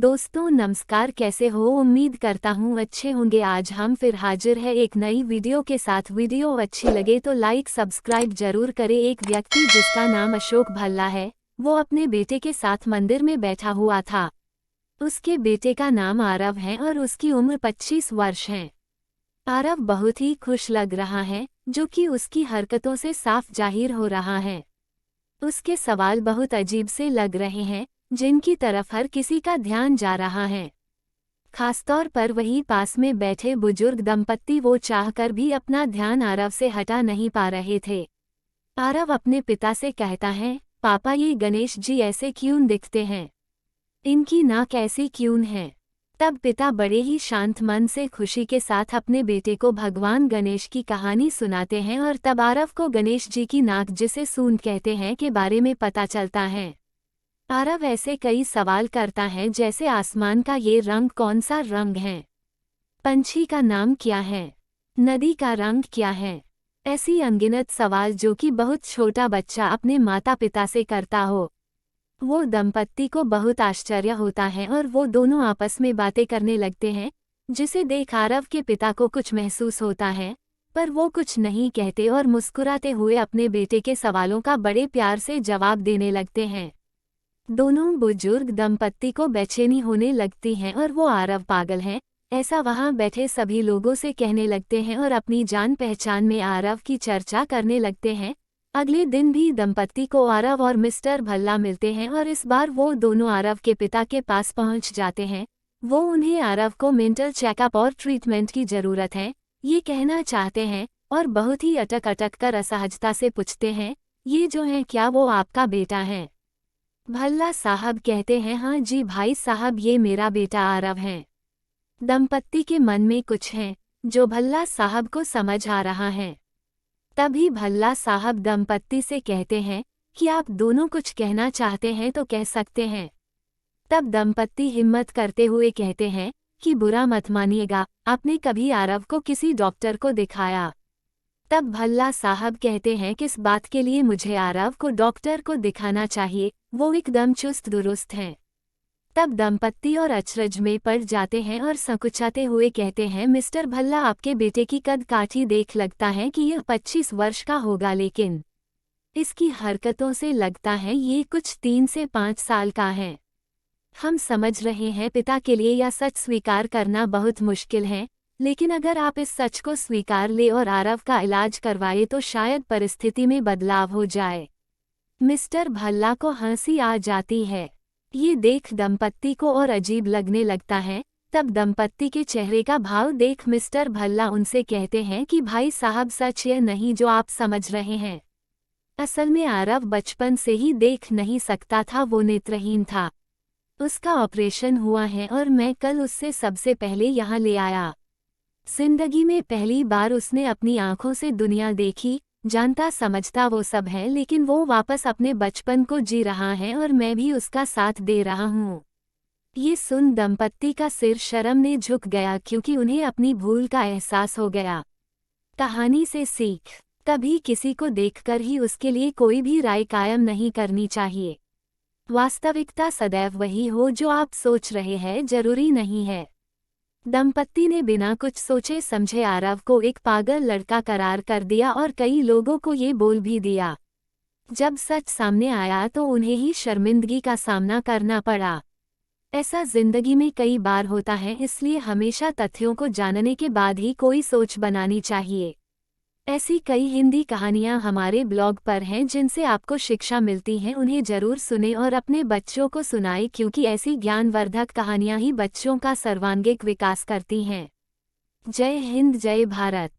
दोस्तों नमस्कार, कैसे हो? उम्मीद करता हूँ अच्छे होंगे। आज हम फिर हाजिर है एक नई वीडियो के साथ। वीडियो अच्छी लगे तो लाइक सब्सक्राइब जरूर करें। एक व्यक्ति जिसका नाम अशोक भल्ला है, वो अपने बेटे के साथ मंदिर में बैठा हुआ था। उसके बेटे का नाम आरव है और उसकी उम्र 25 वर्ष है। आरव बहुत ही खुश लग रहा है, जो कि उसकी हरकतों से साफ जाहिर हो रहा है। उसके सवाल बहुत अजीब से लग रहे हैं, जिनकी तरफ हर किसी का ध्यान जा रहा है। खासतौर पर वही पास में बैठे बुजुर्ग दंपत्ति, वो चाहकर भी अपना ध्यान आरव से हटा नहीं पा रहे थे। आरव अपने पिता से कहता है, पापा ये गणेश जी ऐसे क्यों दिखते हैं? इनकी नाक ऐसी क्यों है? तब पिता बड़े ही शांत मन से खुशी के साथ अपने बेटे को भगवान गणेश की कहानी सुनाते हैं और तब आरव को गणेश जी की नाक, जिसे सूंड कहते हैं, के बारे में पता चलता है। आरव ऐसे कई सवाल करता है, जैसे आसमान का ये रंग कौन सा रंग है? पंछी का नाम क्या है? नदी का रंग क्या है? ऐसी अनगिनत सवाल जो कि बहुत छोटा बच्चा अपने माता पिता से करता हो। वो दंपत्ति को बहुत आश्चर्य होता है और वो दोनों आपस में बातें करने लगते हैं, जिसे देख आरव के पिता को कुछ महसूस होता है, पर वो कुछ नहीं कहते और मुस्कुराते हुए अपने बेटे के सवालों का बड़े प्यार से जवाब देने लगते हैं। दोनों बुजुर्ग दंपत्ति को बेचैनी होने लगती है और वो आरव पागल है ऐसा वहां बैठे सभी लोगों से कहने लगते हैं और अपनी जान पहचान में आरव की चर्चा करने लगते हैं। अगले दिन भी दंपत्ति को आरव और मिस्टर भल्ला मिलते हैं और इस बार वो दोनों आरव के पिता के पास पहुंच जाते हैं। वो उन्हें आरव को मेंटल चेकअप और ट्रीटमेंट की जरूरत है, ये कहना चाहते हैं और बहुत ही अटक अटक कर असहजता से पूछते हैं, ये जो है क्या वो आपका बेटा है? भल्ला साहब कहते हैं, हाँ जी भाई साहब, ये मेरा बेटा आरव है। दंपत्ति के मन में कुछ है जो भल्ला साहब को समझ आ रहा है। तभी भल्ला साहब दंपत्ति से कहते हैं कि आप दोनों कुछ कहना चाहते हैं तो कह सकते हैं। तब दंपत्ति हिम्मत करते हुए कहते हैं कि बुरा मत मानिएगा, आपने कभी आरव को किसी डॉक्टर को दिखाया? तब भल्ला साहब कहते हैं, किस बात के लिए मुझे आरव को डॉक्टर को दिखाना चाहिए? वो एकदम चुस्त दुरुस्त हैं। तब दंपत्ति और अचरज में पड़ जाते हैं और संकुचाते हुए कहते हैं, मिस्टर भल्ला, आपके बेटे की कद काठी देख लगता है कि यह 25 वर्ष का होगा, लेकिन इसकी हरकतों से लगता है ये कुछ 3 से 5 साल का है। हम समझ रहे हैं पिता के लिए यह सच स्वीकार करना बहुत मुश्किल है, लेकिन अगर आप इस सच को स्वीकार ले और आरव का इलाज करवाए तो शायद परिस्थिति में बदलाव हो जाए। मिस्टर भल्ला को हंसी आ जाती है। ये देख दंपत्ति को और अजीब लगने लगता है। तब दंपत्ति के चेहरे का भाव देख मिस्टर भल्ला उनसे कहते हैं कि भाई साहब, सच यह नहीं जो आप समझ रहे हैं। असल में आरव बचपन से ही देख नहीं सकता था, वो नेत्रहीन था। उसका ऑपरेशन हुआ है और मैं कल उससे सबसे पहले यहाँ ले आया। जिंदगी में पहली बार उसने अपनी आंखों से दुनिया देखी। जानता समझता वो सब है, लेकिन वो वापस अपने बचपन को जी रहा है और मैं भी उसका साथ दे रहा हूँ। ये सुन दंपत्ति का सिर शर्म ने झुक गया, क्योंकि उन्हें अपनी भूल का एहसास हो गया। कहानी से सीख, कभी किसी को देखकर ही उसके लिए कोई भी राय कायम नहीं करनी चाहिए। वास्तविकता सदैव वही हो जो आप सोच रहे हैं, जरूरी नहीं है। दंपत्ति ने बिना कुछ सोचे समझे आरव को एक पागल लड़का करार कर दिया और कई लोगों को ये बोल भी दिया। जब सच सामने आया तो उन्हें ही शर्मिंदगी का सामना करना पड़ा। ऐसा जिंदगी में कई बार होता है, इसलिए हमेशा तथ्यों को जानने के बाद ही कोई सोच बनानी चाहिए। ऐसी कई हिंदी कहानियां हमारे ब्लॉग पर हैं जिनसे आपको शिक्षा मिलती है। उन्हें जरूर सुने और अपने बच्चों को सुनाएं, क्योंकि ऐसी ज्ञानवर्धक कहानियां ही बच्चों का सर्वांगीण विकास करती हैं। जय हिंद, जय भारत।